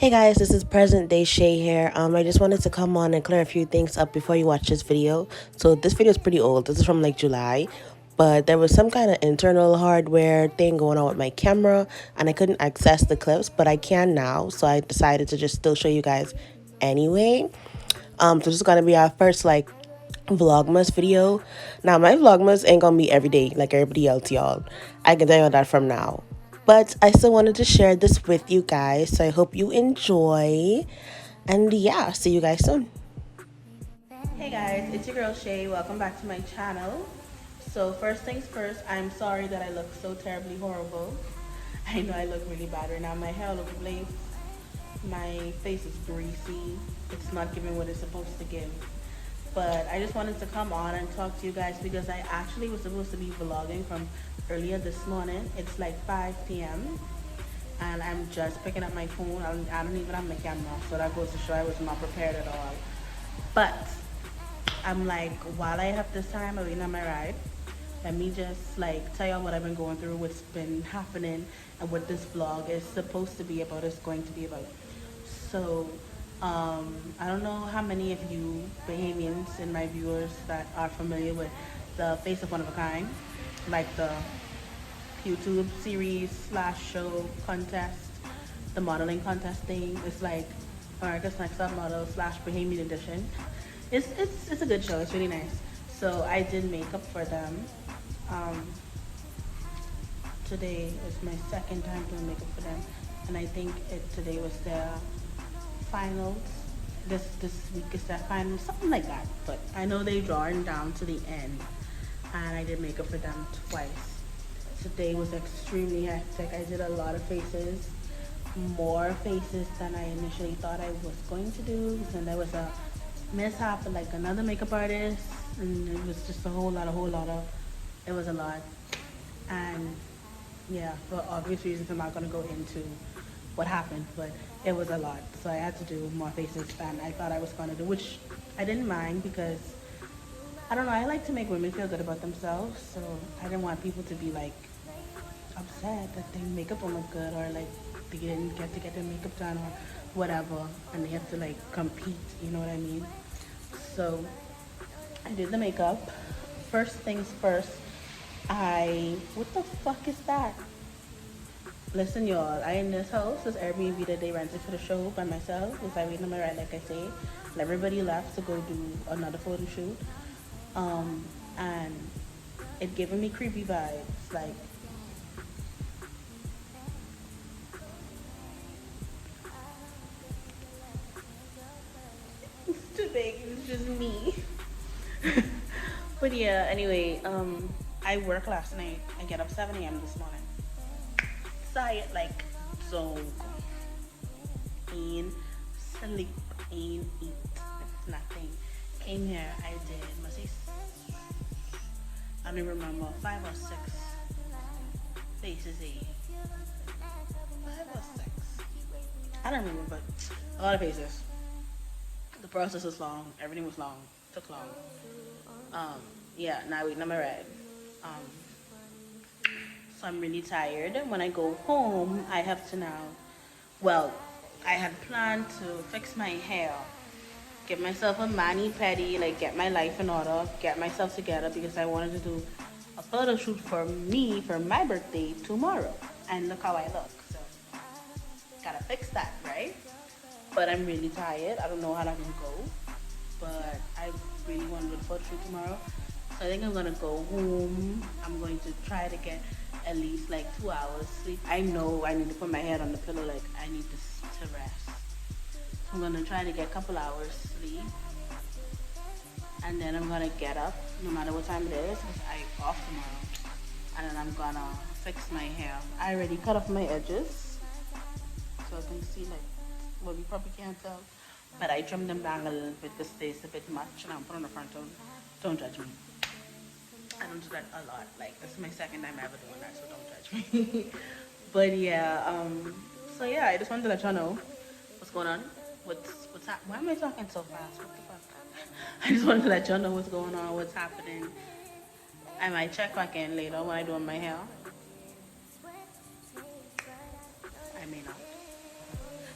Hey guys, this is present day Shay here. I just wanted to come on and clear a few things up before you watch this video. So this video is pretty old. This is from like July, but there was some kind of internal hardware thing going on with my camera and I couldn't access the clips, but I can now. So I decided to just still show you guys anyway. So this is gonna be our first like vlogmas video. Now my vlogmas ain't gonna be every day like everybody else, y'all. I can tell you that from now, but I still wanted to share this with you guys, so I hope you enjoy, and yeah, see you guys soon. Hey guys, it's your girl Shay. Welcome back to my channel. So first things first, I'm sorry that I look so terribly horrible. I know I look really bad right now. My hair looks lace, my face is greasy, it's not giving what it's supposed to give. But I just wanted to come on and talk to you guys because I actually was supposed to be vlogging from earlier this morning. It's like 5 p.m. and I'm just picking up my phone. I don't even have my camera, so that goes to show I was not prepared at all. But I'm like, while I have this time, I'm waiting on my ride. Let me just like tell y'all what I've been going through, what's been happening, and what this vlog is supposed to be about, is going to be about. So I don't know how many of you Bahamians and my viewers that are familiar with the Face of One of a Kind, like the YouTube series slash show contest, the modeling contest thing. It's like America's Next Top Model slash Bahamian edition. It's a good show. It's really nice. So I did makeup for them. Today is my second time doing makeup for them, and I think today was their finals. This week is their finals, something like that. But I know they drawing down to the end, and I did makeup for them twice. Today was extremely hectic. I did a lot of faces, more faces than I initially thought I was going to do. And there was a mishap with like another makeup artist, and it was just a whole lot of. It was a lot, and yeah, for obvious reasons, I'm not gonna go into what happened, but it was a lot. So I had to do more faces than I thought I was gonna do, which I didn't mind because I don't know, I like to make women feel good about themselves. So I didn't want people to be like upset that their makeup don't look good, or like they didn't get to get their makeup done or whatever, and they have to like compete, you know what I mean? So I did the makeup. First things first, what the fuck is that? Listen, y'all, I in this house, this Airbnb that they rented for the show by myself. Was I waiting on my ride, like I say. And everybody left to go do another photo shoot. And it giving me creepy vibes. Like, it's too big, it's just me. But yeah, anyway, I worked last night. I get up 7 a.m. this morning. Tired like so, in sleep, in eat, nothing. Came here, I did, must say, I don't even remember, 5 or 6 faces, 5 or 6. I don't remember, but a lot of faces. The process was long, everything was long, took long. Yeah, now waiting on my ride. So I'm really tired. When I go home, I have to now, well, I had planned to fix my hair, get myself a mani-pedi, like get my life in order, get myself together, because I wanted to do a photo shoot for me for my birthday tomorrow. And look how I look. So, gotta fix that, right? But I'm really tired. I don't know how that can go, but I really want to do the photo shoot tomorrow. So I think I'm gonna go home. I'm going to try to get at least like 2 hours sleep. I know I need to put my head on the pillow, like I need this to rest. So I'm gonna try to get a couple hours sleep, and then I'm gonna get up no matter what time it is, because I'm off tomorrow. And then I'm gonna fix my hair. I already cut off my edges, so I can see, like, well, you probably can't tell, but I trimmed them down a little bit because it's a bit much, and I'm putting on the front on. Don't judge me. I don't do that a lot. Like, this is my second time ever doing that, so don't judge me. But yeah, so yeah, I just wanted to let y'all know what's going on. What's happening? Why am I talking so fast? What the fuck? I just wanted to let y'all know what's going on, what's happening. I might check back in later when I'm doing my hair. I may not.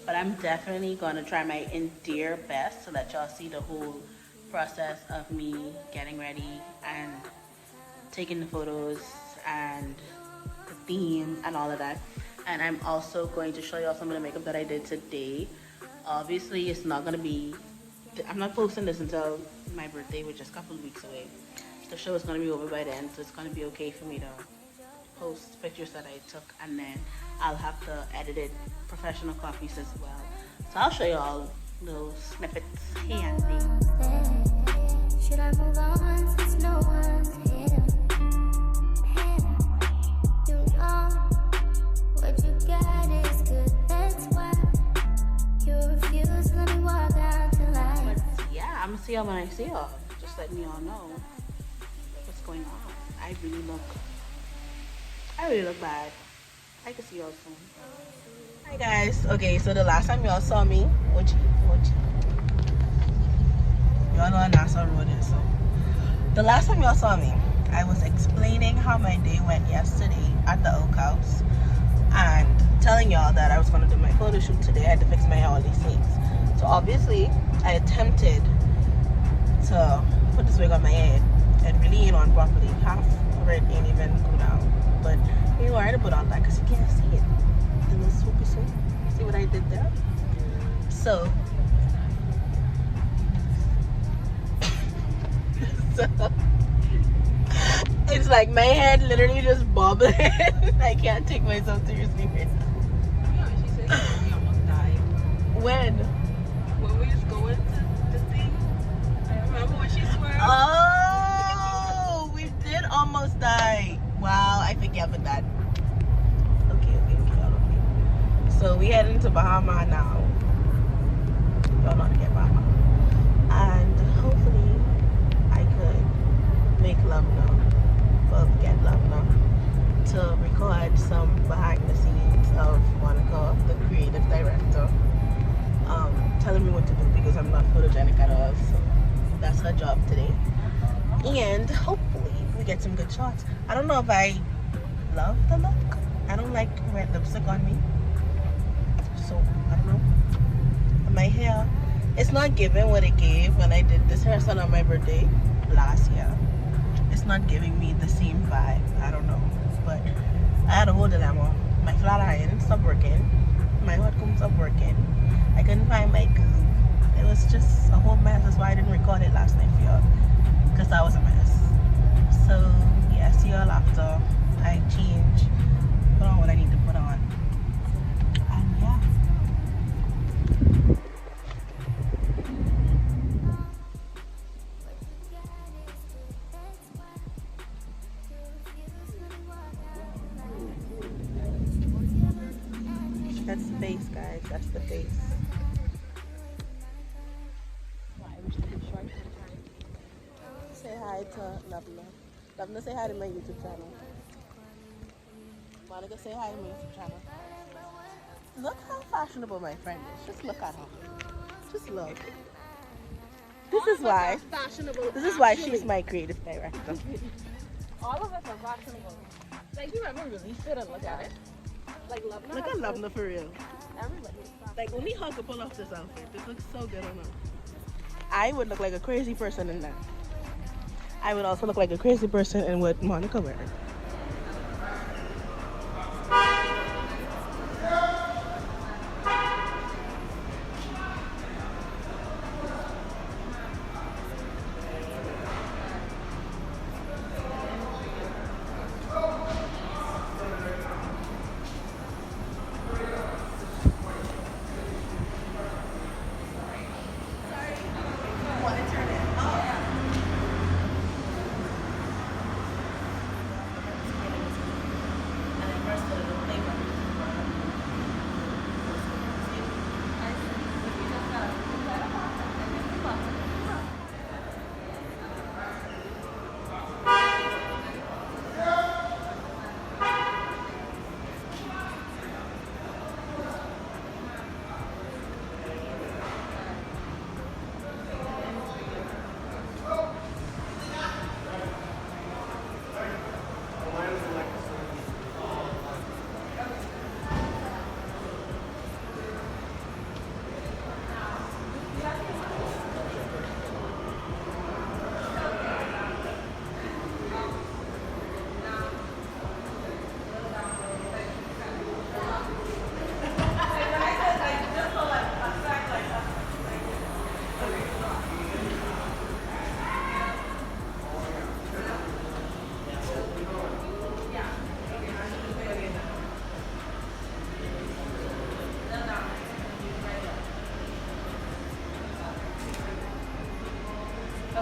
But I'm definitely gonna try my entire best to let y'all see the whole process of me getting ready and taking the photos and the theme and all of that. And I'm also going to show y'all some of the makeup that I did today. Obviously, it's not gonna be, I'm not posting this until my birthday, which is a couple of weeks away. The show is gonna be over by then, so it's gonna be okay for me to post pictures that I took, and then I'll have to edit it professional copies as well. So I'll show you all little snippets here and there. Should I move on since no one's here? You know what you got is good, that's why you refuse to let me walk out your life. But yeah, I'm gonna see y'all when I see y'all. Just letting y'all know what's going on. I really look bad. I can see y'all soon. Hi guys. Okay, so the last time y'all saw me, y'all know Nassau Road is, so the last time y'all saw me, I was explaining how my day went yesterday at the Oak House and telling y'all that I was gonna do my photo shoot today. I had to fix my hair, all these things. So obviously I attempted to put this wig on my head. It really ain't on properly. Half of it ain't even go down. But you know, I had to put on that because you can't see it. The little swoopy swoop. See what I did there? So, it's like my head literally just bobbling. I can't take myself seriously right now. Yeah, she said she almost died. When? When we was going to the thing. Remember when she swear? Oh, we did almost die. Wow, I forget about that. Okay. So we heading to Bahamian now. Y'all know how to get Bahamian. And hopefully I could make love now. Well, get love now. To record some behind the scenes of Monica, the creative director. Telling me what to do because I'm not photogenic at all. So that's her job today. And hopefully we get some good shots. I don't know if I love the look. I don't like red lipstick on me. So I don't know. My hair, it's not giving what it gave when I did this hairstyle on my birthday last year. It's not giving me the same vibe. I don't know. But I had a whole dilemma. My flat iron stopped working. My hot comb stopped working. I couldn't find my glue. It was just a whole mess. That's why I didn't record it last night for y'all. Because that was a mess. So yeah, see y'all after I change, put on what I need to put on. And yeah. That's the face, guys. That's the face. Say hi to Lavna. Lavna, say hi to my YouTube channel. Monica, say hi to my YouTube channel. Look how fashionable my friend is. Just look at her. Just look. This is why. This is why she's my creative director. All of us are fashionable. Like, you ever really sit and look at it? Like, Lavna. Look at Lavna for real. Everybody. Like, only her could pull off this outfit. This looks so good on her. I would look like a crazy person in that. I would also look like a crazy person in what Monica wears.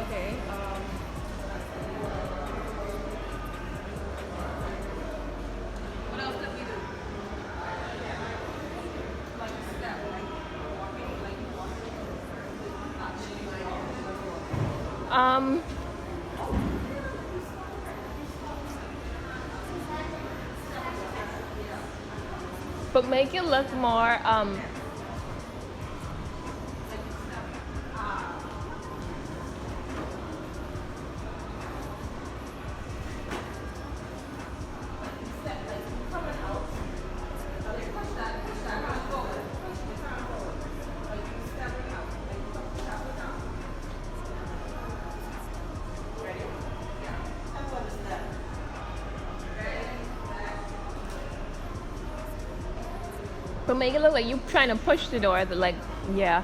Okay. What else did we do? Like step, like walking, like walking. But make it look more but make it look like you trying to push the door, like, yeah.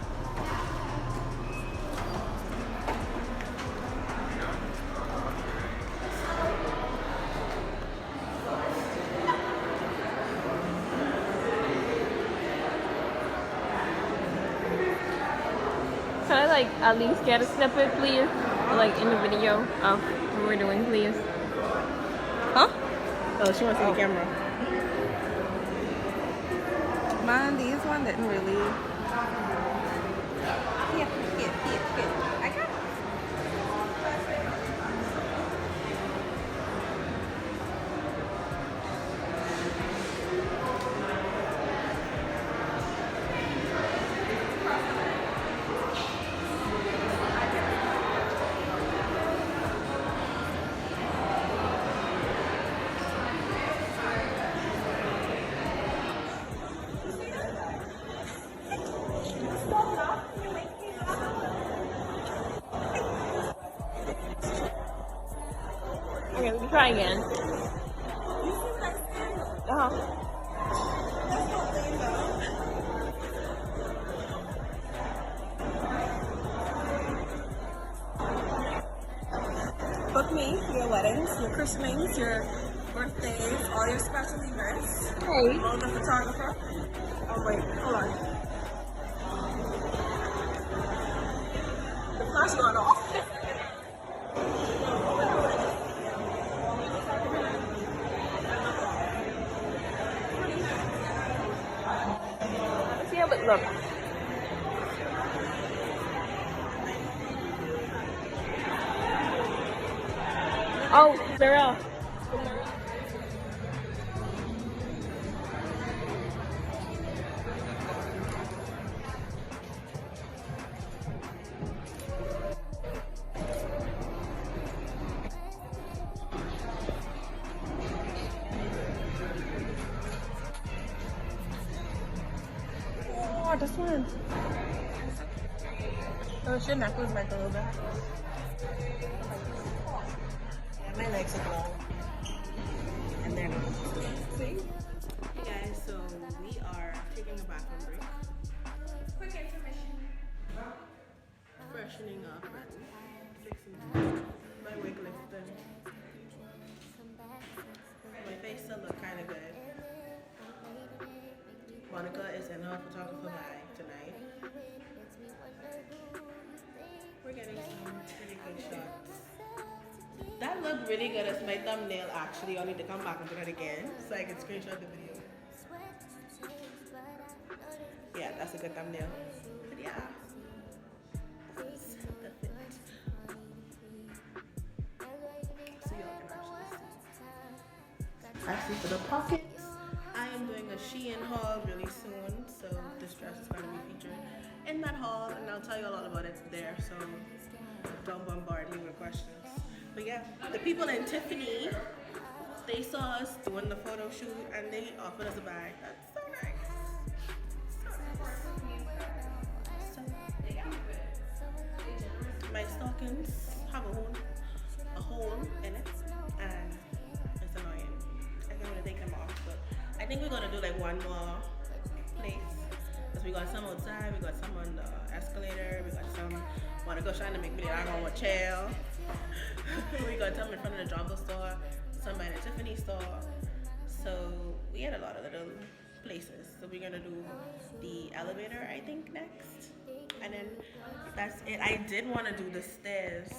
Can I like at least get a snippet, please? Like in the video of what we're doing, please. Huh? Oh, she wants to see the camera. Man, these one didn't really. Here. I got it. Okay, we can try again. Book me for your weddings, your christenings, your birthdays, all your special events. Hey. All the photographer. Oh wait, hold on. The flash went off. Let's see how it looks. Oh, they're off. Oh, this one. Oh, shit, neck was bent a little bit. Yeah, my legs are long. And they're not. See? Hey guys, so we are taking a bathroom break. Quick intermission. Freshening up and fixing my wig lifting. My face still look kind of good. Monica is in her photographer bag tonight. We're getting some pretty good shots. That looked really good as my thumbnail actually. I'll need to come back and do that again so I can screenshot the video. Yeah, that's a good thumbnail. But yeah. That's the fit. So y'all can actually see. For the pockets, I am doing a Shein haul really soon. So this dress is going to be featured in that haul. And I'll tell you all about it there. So don't bombard me with questions. But yeah, the people in Tiffany, they saw us doing the photo shoot and they offered us a bag. That's so nice. So yeah. My stockings have a hole in it and it's annoying. I can't really take them off, but I think we're gonna do like one more place. Because we got some outside, we got some on the escalator, we got some wanna go trying to make me hang on a chair. We got some in front of the Jumbo store, some by the Tiffany store. So we had a lot of little places. So we're gonna do the elevator, I think, next. And then That's it. I did want to do the stairs.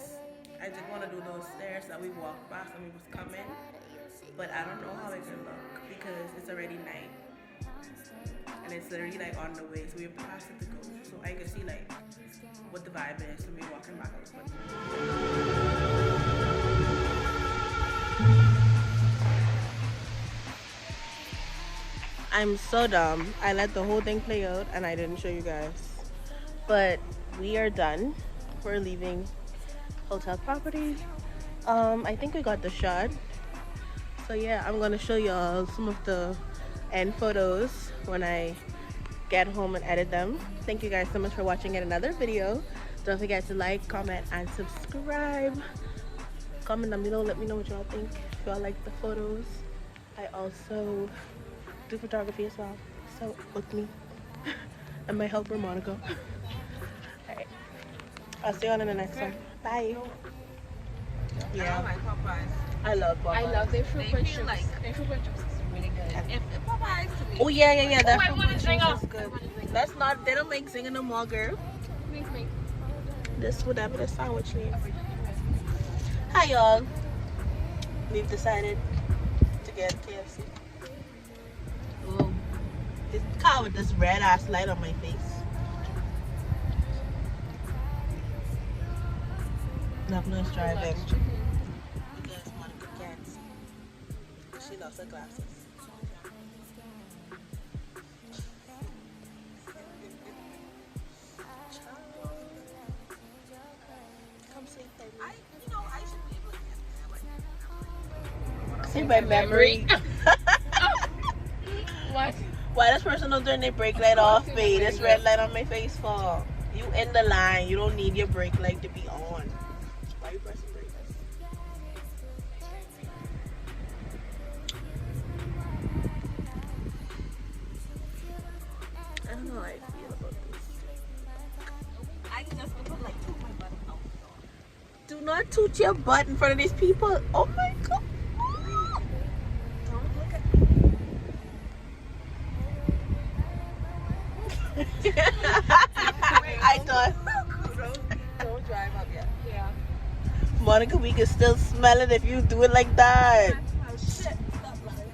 I did want to do those stairs that we walked past when we was coming, but I don't know how it can look because it's already night and it's literally like on the way, so we have past it to go. So I can see like what the vibe is when we're walking back out. I'm so dumb. I let the whole thing play out and I didn't show you guys. But we are done. We're leaving hotel property. I think we got the shot. So yeah, I'm gonna show y'all some of the end photos when I get home and edit them. Thank you guys so much for watching yet another video. Don't forget to like, comment, and subscribe. Comment down below, let me know what y'all think. If y'all like the photos. I also do photography as well, so book me. And my helper Monica. Alright, I'll see you on in the next one. Bye. Yeah, I love Popeyes. I love their fruit punch juice. Their fruit punch juice is really good. If Popeyes to me. Oh yeah, that fruit punch juice is good. That's not, they don't make zinger no more, girl. This whatever the sandwich needs. Hi y'all. We've decided to get KFC. Oh, this car with this red ass light on my face. Nothing's driving. Because Monica can't see. She lost her glasses. Come sleep, baby. I should be able to get there. See my memory. What? Why this person don't turn their brake light off, babe? This red light on my face for. You in the line. You don't need your brake light to be on. Why are you pressing brake lights? I don't know how I feel about this. I just put like toot my butt out. Do not toot your butt in front of these people. Oh my god. Don't look at me. I thought. Don't drive up yet. Yeah. Monica, we can still smell it if you do it like that. Oh shit. Stop lying.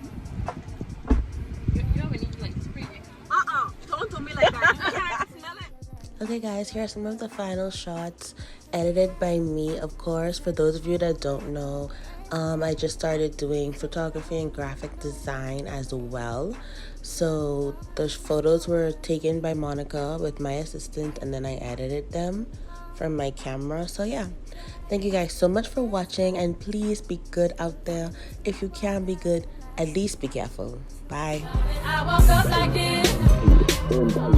You don't even need to like spray it. Don't do me like that. You can't smell it. Okay guys, here are some of the final shots edited by me, of course. For those of you that don't know, I just started doing photography and graphic design as well. So the photos were taken by Monica with my assistant, and then I edited them from my camera. So yeah, thank you guys so much for watching, and please be good out there. If you can be good, at least be careful. Bye. I woke up like this.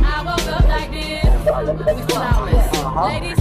I woke up like this. With flowers. Ladies,